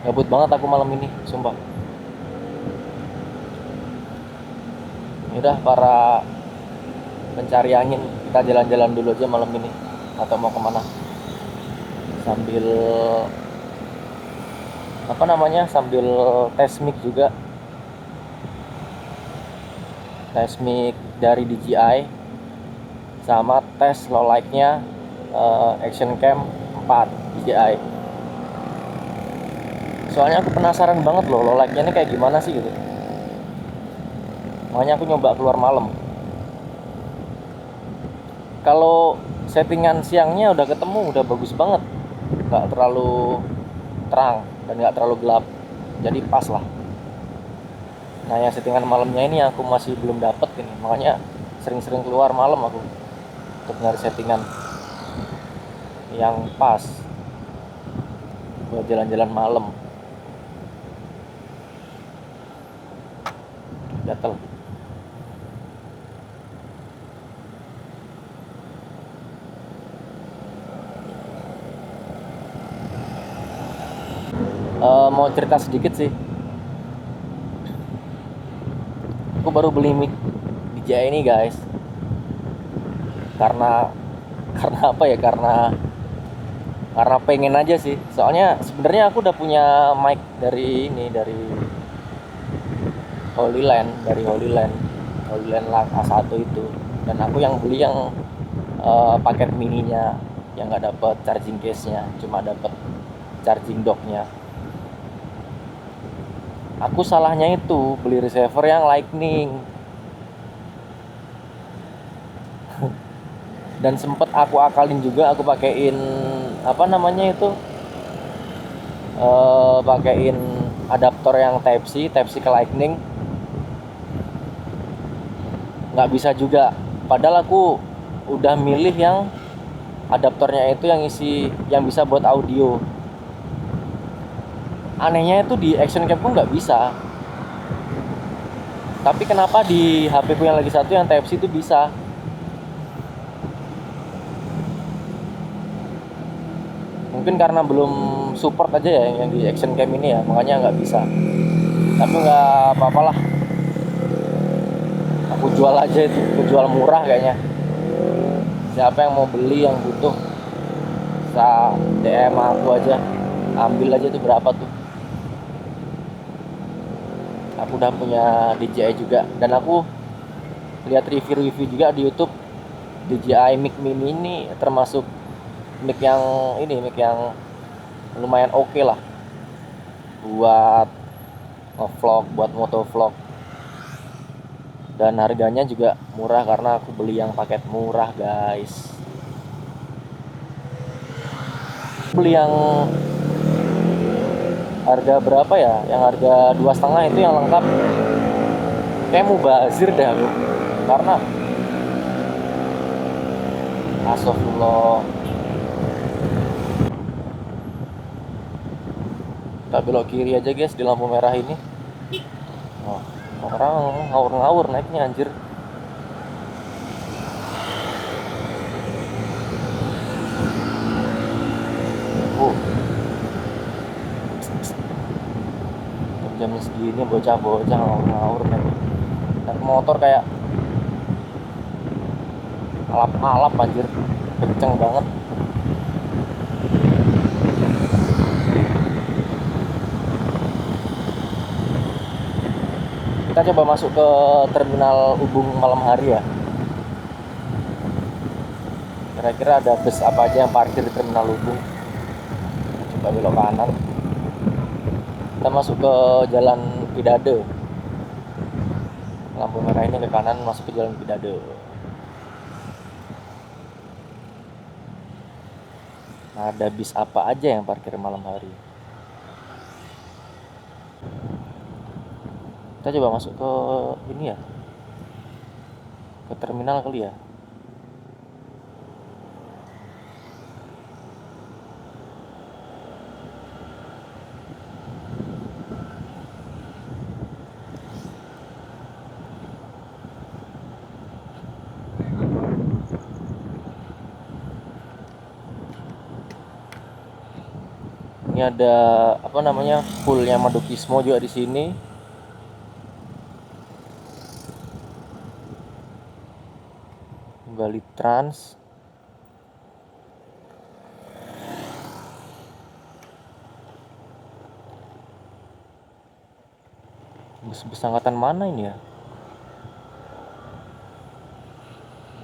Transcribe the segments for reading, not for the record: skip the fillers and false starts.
Gabut banget aku malam ini, sumpah. Udah para pencari angin, kita jalan-jalan dulu aja malam ini. Atau mau kemana? Sambil apa namanya? Sambil tes mic juga, tes mic dari DJI sama tes low light-nya Action Cam 4 DJI. Soalnya aku penasaran banget loh light-nya ini kayak gimana sih gitu. Makanya aku nyoba keluar malam. Kalau settingan siangnya udah ketemu, udah bagus banget, nggak terlalu terang dan nggak terlalu gelap, jadi pas lah. Nah yang settingan malamnya ini aku masih belum dapet ini, makanya sering-sering keluar malam aku untuk nyari settingan yang pas buat jalan-jalan malam. Gatel. Mau cerita sedikit sih, aku baru beli mic DJI ini guys, karena apa ya, karena pengen aja sih. Soalnya sebenarnya aku udah punya mic dari ini, dari Holy Land A1 itu. Dan aku yang beli yang paket mininya, yang nggak dapet charging case-nya, cuma dapet charging dock-nya. Aku salahnya itu beli receiver yang Lightning, dan sempet aku akalin juga, aku pakein apa namanya itu, pakein adaptor yang Type C ke Lightning, nggak bisa juga. Padahal aku udah milih yang adaptornya itu yang bisa buat audio. Anehnya itu di Action Cam ku nggak bisa, tapi kenapa di HP ku yang lagi satu yang Type C itu bisa. Mungkin karena belum support aja ya yang di Action Cam ini ya, makanya nggak bisa. Tapi nggak apa-apalah, aku jual aja itu, aku jual murah kayaknya. Siapa yang mau beli, yang butuh, bisa DM aku aja, ambil aja tuh berapa tuh. Aku udah punya DJI juga, dan aku lihat review-review juga di YouTube. DJI Mic Mini ini termasuk mic yang lumayan oke lah buat ngevlog, buat motovlog. Dan harganya juga murah karena aku beli yang paket murah guys. Beli yang harga berapa ya, yang harga 2,5 itu yang lengkap, kayak mubazir deh aku. Karena astagfirullah, kita belok kiri aja guys di lampu merah ini. Oh, orang ngawur-ngawur naiknya anjir. Oh, jam segini bocah-bocah ngawur-ngawur naik motor kayak alap-alap anjir, kenceng banget. Kita coba masuk ke terminal Ubung malam hari ya. Kira-kira ada bus apa aja yang parkir di terminal Ubung. Coba belok kanan, kita masuk ke jalan Pidade. Lampu merah ini ke kanan, masuk ke jalan Pidade. Nah, ada bis apa aja yang parkir malam hari. Kita coba masuk ke ini ya, ke terminal kali ya. Ini ada apa namanya, poolnya Madukismo juga di sini. Bali Trans. Bus angkatan mana ini ya?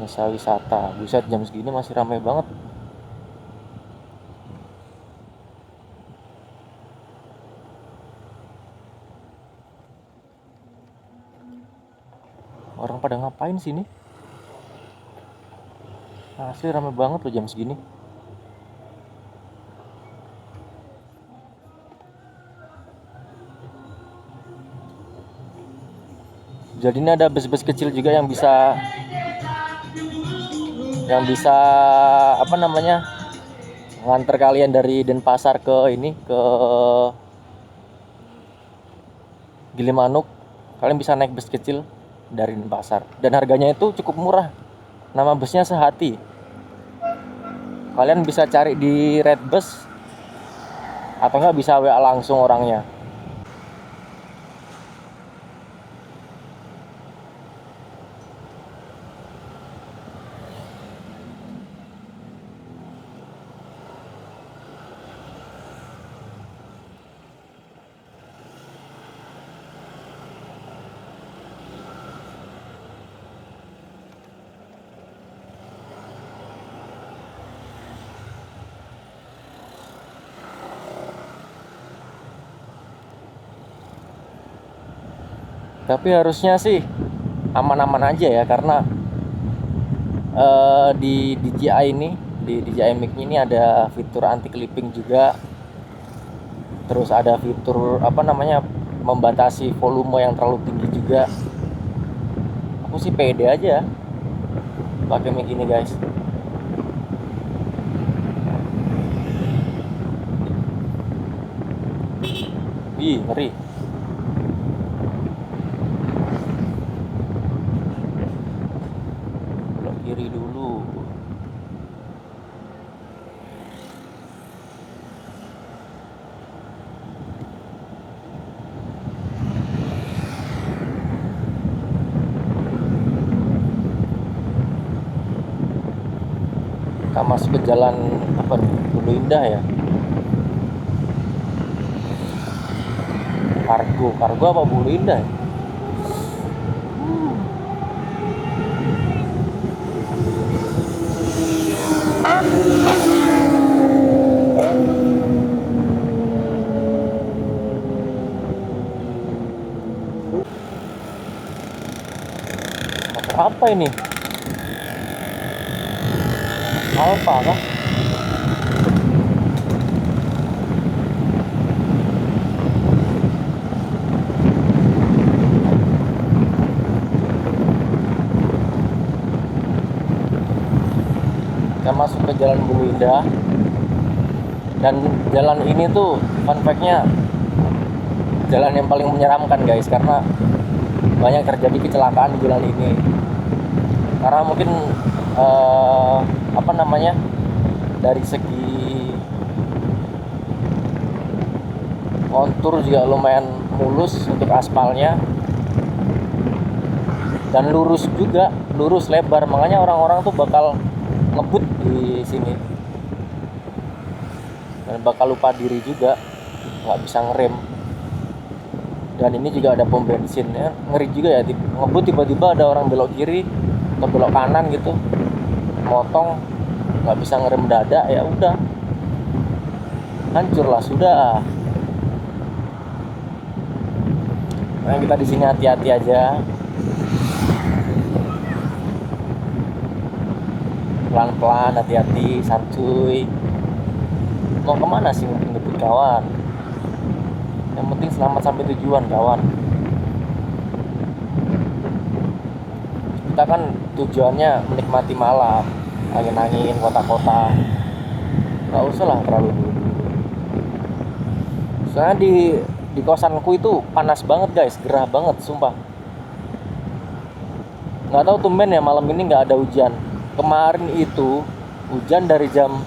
Desa wisata. Buset, jam segini masih ramai banget. Orang pada ngapain sini? Asli ramai banget loh jam segini. Jadi ini ada bus-bus kecil juga yang bisa apa namanya, nganter kalian dari Denpasar ke ini, ke Gilimanuk. Kalian bisa naik bus kecil dari Denpasar dan harganya itu cukup murah. Nama busnya Sehati. Kalian bisa cari di Redbus atau nggak bisa WA langsung orangnya. Tapi harusnya sih aman-aman aja ya, karena di DJI ini, di DJI Mic ini ada fitur anti clipping juga. Terus ada fitur apa namanya, membatasi volume yang terlalu tinggi juga. Aku sih pede aja pakai mic ini, guys. Ih, ngeri. Belok kiri dulu. Kita masuk ke jalan apa nih? Bulu Indah ya. Kargo apa Bulu Indah ya? Motor apa ini? Alfa kah? Kita masuk ke jalan Bulu Indah. Dan jalan ini tuh fun fact-nya jalan yang paling menyeramkan, guys, karena banyak terjadi kecelakaan di jalan ini. Karena mungkin apa namanya, dari segi kontur juga lumayan mulus untuk aspalnya, dan lurus juga, lurus lebar, makanya orang-orang tuh bakal ngebut di sini dan bakal lupa diri juga, nggak bisa ngerem. Dan ini juga ada pom bensin ya, ngeri juga ya, ngebut tiba-tiba ada orang belok kiri atau belok kanan gitu, motong, nggak bisa ngerem dadak, ya udah hancur lah sudah. Nah, kita di sini hati-hati aja, pelan-pelan, hati-hati, santuy. Mau kemana sih ngebut kawan? Yang penting selamat sampai tujuan kawan. Kita kan tujuannya menikmati malam, angin-angin, kota-kota. Nggak usah lah terlalu dulu. Soalnya di kosanku itu panas banget, guys, gerah banget sumpah. Nggak tahu tumben ya malam ini nggak ada hujan. Kemarin itu hujan dari jam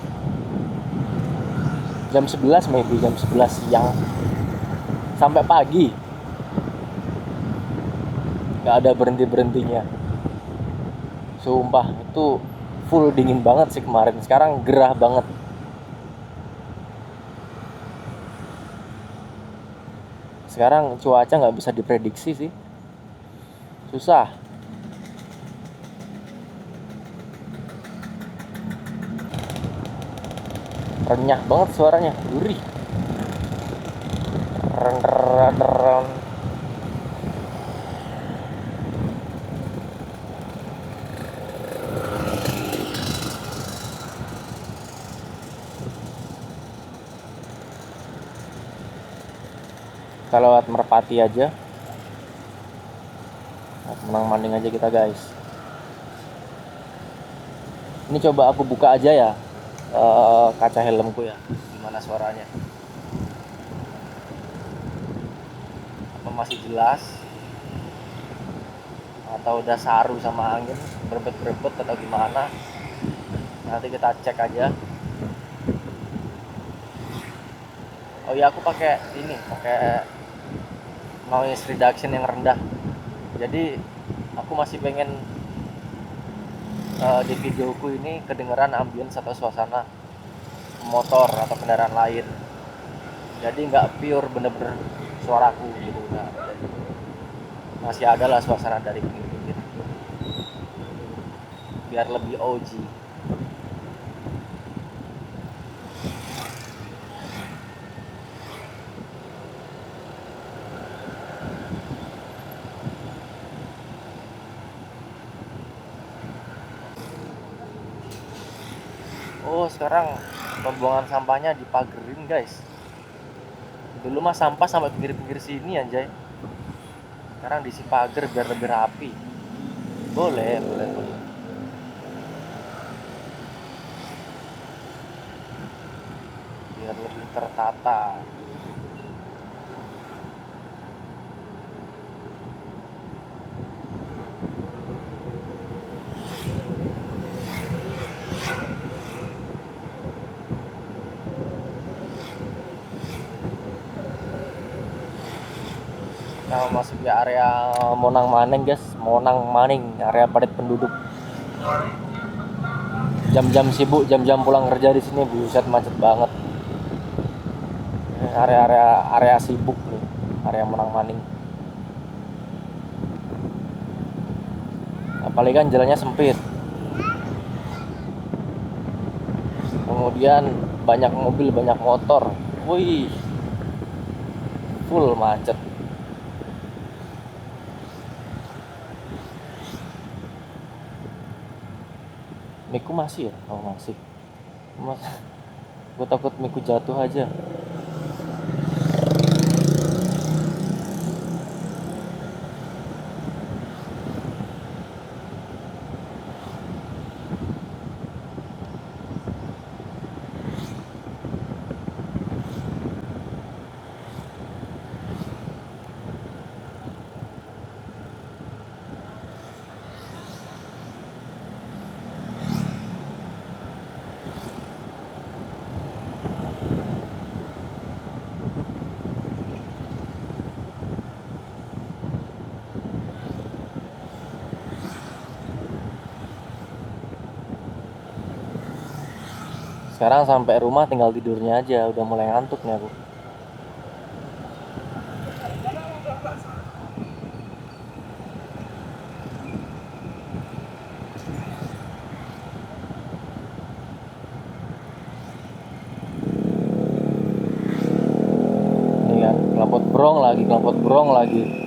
Jam 11 maybe, jam 11 siang sampai pagi. Nggak ada berhenti-berhentinya. Sumpah itu full dingin banget sih kemarin. Sekarang gerah banget. Sekarang cuaca nggak bisa diprediksi sih. Susah. Renyah banget suaranya, gurih. Ren. Kita lewat Merpati aja. Menang Maning aja kita guys. Ini coba aku buka aja ya kaca helmku ya. Gimana suaranya? Apa masih jelas? Atau udah saru sama angin, berebet-berebet atau gimana? Nanti kita cek aja. Oh iya, aku pakai noise reduction yang rendah. Jadi aku masih pengen di videoku ini kedengeran ambience atau suasana motor atau kendaraan lain. Jadi nggak pure bener-bener suaraku gitu. Nah, masih ada lah suasana dari pinggir-pinggir. Biar lebih OG. Oh, sekarang pembuangan sampahnya dipagerin guys. Dulu mah sampah sampai pinggir-pinggir sini anjay. Sekarang diisi pagar biar lebih rapi. Boleh. Biar lebih tertata. Nah, masuk di area Monang Maning guys, area padat penduduk. Jam-jam sibuk, jam-jam pulang kerja di sini buset macet banget. Area sibuk nih, area Monang Maning. Apalagi kan jalannya sempit. Kemudian banyak mobil, banyak motor. Wih, full macet. Miku masih ya? Oh masih. Gue takut Miku jatuh aja. Sekarang sampai rumah tinggal tidurnya aja, udah mulai ngantuk nih aku. Ini kan, knalpot brong lagi.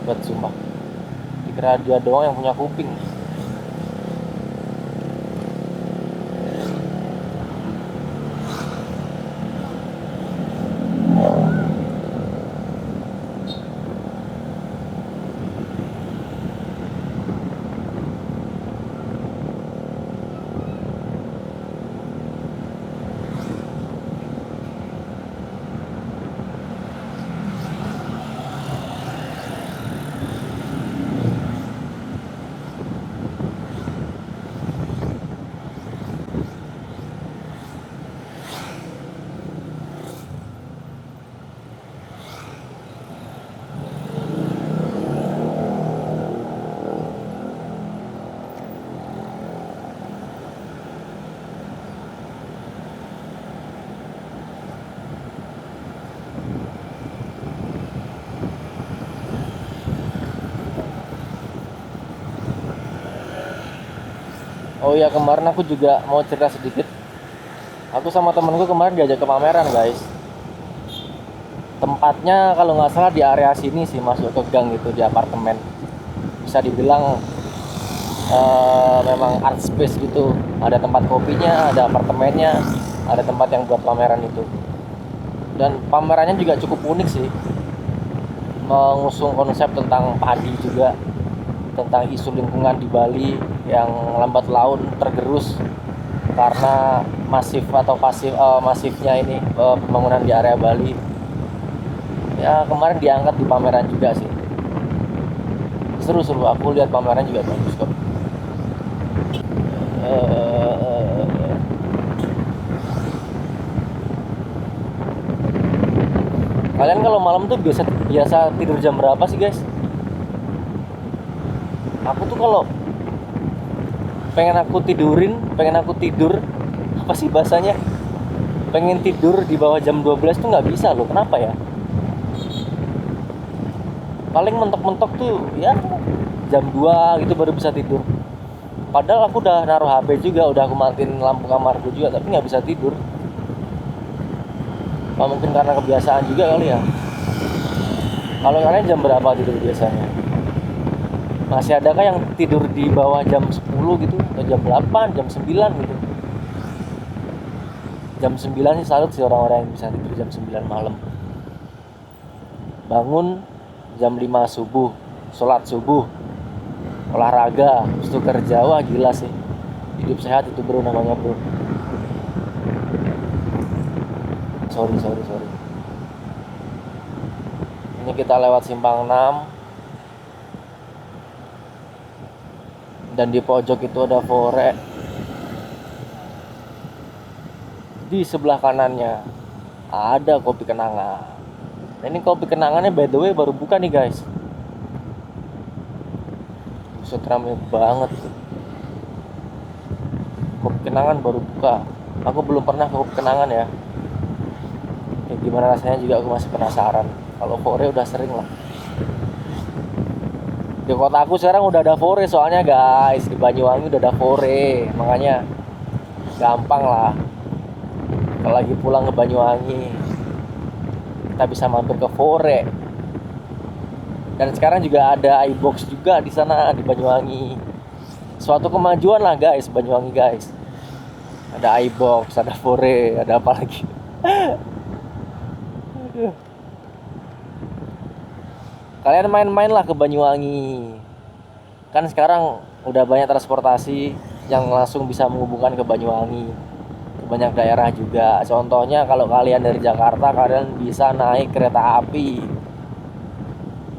Buat sumpah, dikira dia doang yang punya kuping. Oh iya, kemarin aku juga mau cerita sedikit. Aku sama temenku kemarin diajak ke pameran guys. Tempatnya kalau nggak salah di area sini sih, masuk ke gang gitu di apartemen. Bisa dibilang memang art space gitu. Ada tempat kopinya, ada apartemennya, ada tempat yang buat pameran itu. Dan pamerannya juga cukup unik sih, mengusung konsep tentang padi juga, tentang isu lingkungan di Bali yang lambat laun tergerus karena masifnya ini pembangunan di area Bali. Ya kemarin diangkat di pameran juga sih. Seru-seru, aku lihat pameran juga bagus kok. Kalian kalau malam tuh biasa biasa tidur jam berapa sih guys? Aku tuh kalau pengen aku tidur, apa sih bahasanya, pengen tidur di bawah jam 12 tuh nggak bisa loh. Kenapa ya? Paling mentok-mentok tuh ya jam 2 gitu baru bisa tidur. Padahal aku udah naruh HP juga, udah aku matiin lampu kamarku juga, tapi nggak bisa tidur. Apa mungkin karena kebiasaan juga kali ya. Kalau kalian jam berapa tidur biasanya? Masih adakah yang tidur di bawah jam 10 gitu, atau jam 8, jam 9 gitu? Jam 9 sih salut sih orang-orang yang bisa tidur jam 9 malam. Bangun jam 5 subuh, sholat subuh, olahraga, terus tuh kerja. Wah gila sih. Hidup sehat itu bro, namanya bro. Sorry. Ini kita lewat simpang 6, dan di pojok itu ada Fore. Di sebelah kanannya ada kopi kenangan. Nah, ini kopi kenangannya by the way baru buka nih guys. Buset, rame banget. Kopi kenangan baru buka. Aku belum pernah ke kopi kenangan ya. Gimana rasanya juga aku masih penasaran. Kalau Fore udah sering lah. Di kota aku sekarang udah ada Fore soalnya guys. Di Banyuwangi udah ada Fore, makanya gampang lah. Kalau lagi pulang ke Banyuwangi, kita bisa mampir ke Fore. Dan sekarang juga ada iBox juga di sana di Banyuwangi. Suatu kemajuan lah guys, Banyuwangi guys. Ada iBox, ada Fore, ada apa lagi? Kalian main-main lah ke Banyuwangi. Kan sekarang udah banyak transportasi yang langsung bisa menghubungkan ke Banyuwangi, ke banyak daerah juga. Contohnya kalau kalian dari Jakarta, kalian bisa naik kereta api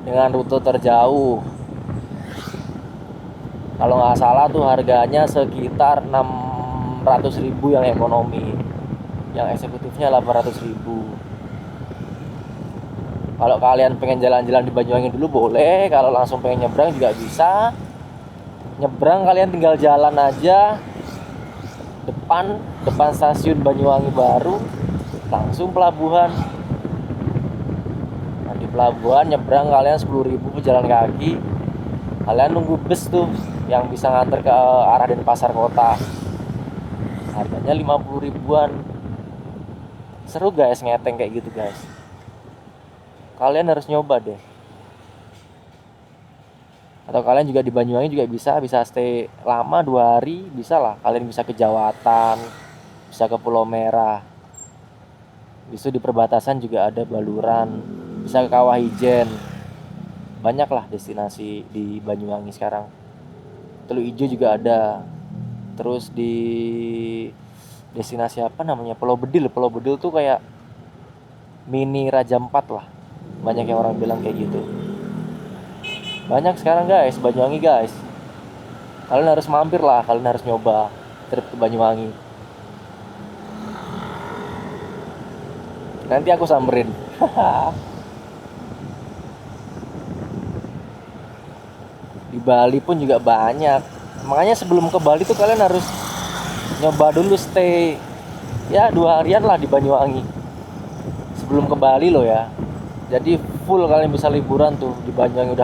dengan rute terjauh. Kalau nggak salah tuh harganya sekitar 600.000 yang ekonomi, yang eksekutifnya 800.000. Kalau kalian pengen jalan-jalan di Banyuwangi dulu boleh, kalau langsung pengen nyebrang juga bisa. Nyebrang kalian tinggal jalan aja depan stasiun Banyuwangi baru, langsung pelabuhan. Nah, di pelabuhan nyebrang kalian 10.000 pejalan kaki. Kalian nunggu bus tuh yang bisa nganter ke arah Denpasar kota. Harganya 50 ribuan. Seru guys, ngeteng kayak gitu guys. Kalian harus nyoba deh. Atau kalian juga di Banyuwangi juga bisa stay lama 2 hari, bisa lah. Kalian bisa ke Jawatan, bisa ke Pulau Merah. Bisa di perbatasan juga ada Baluran, bisa ke Kawah Ijen. Banyak lah destinasi di Banyuwangi sekarang. Teluk Ijo juga ada. Terus di destinasi apa namanya, Pulau Bedil tuh kayak mini Raja Ampat lah. Banyak yang orang bilang kayak gitu. Banyak sekarang guys, Banyuwangi guys. Kalian harus mampir lah, kalian harus nyoba trip ke Banyuwangi. Nanti aku samperin. Di Bali pun juga banyak. Makanya sebelum ke Bali tuh kalian harus nyoba dulu stay ya 2 harian lah di Banyuwangi sebelum ke Bali loh ya. Jadi full kalian bisa liburan tuh di Banyuwangi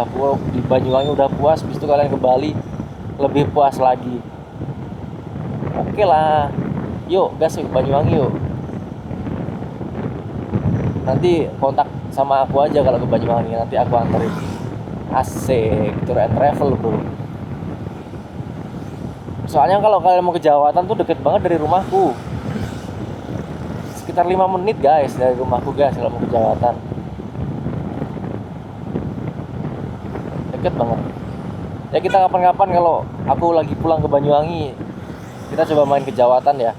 udah puas, habis itu kalian ke Bali lebih puas lagi. Oke lah, yuk gas yuk Banyuwangi yuk. Nanti kontak sama aku aja kalau ke Banyuwangi, nanti aku anterin. Asik, tour and travel bro. Soalnya kalau kalian mau ke Jawatan tuh deket banget dari rumahku, sekitar 5 menit guys dari rumahku guys kalau mau ke Jawatan. Deket banget. Ya kita kapan-kapan kalau aku lagi pulang ke Banyuwangi, kita coba main ke Jawatan ya.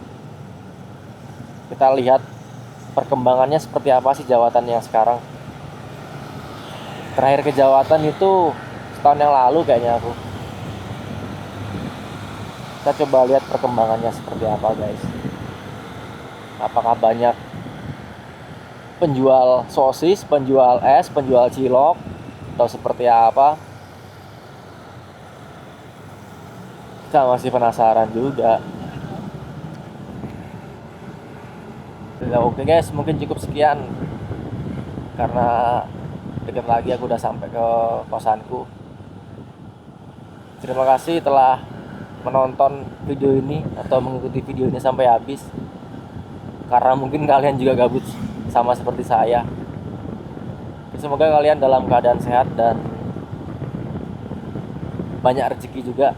Kita lihat perkembangannya seperti apa sih Jawatan yang sekarang. Terakhir ke Jawatan itu setahun yang lalu kayaknya aku. Kita coba lihat perkembangannya seperti apa guys. Apakah banyak penjual sosis, penjual es, penjual cilok, atau seperti apa? Kita masih penasaran juga. Ya, oke guys, mungkin cukup sekian karena dekat lagi aku udah sampai ke kosanku. Terima kasih telah menonton video ini atau mengikuti video ini sampai habis, karena mungkin kalian juga gabut sama seperti saya. Semoga kalian dalam keadaan sehat dan banyak rezeki juga.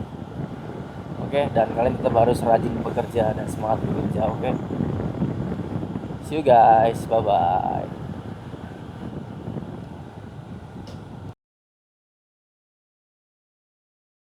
Oke, dan kalian tetap harus rajin bekerja dan semangat bekerja. Oke, see you guys, bye bye.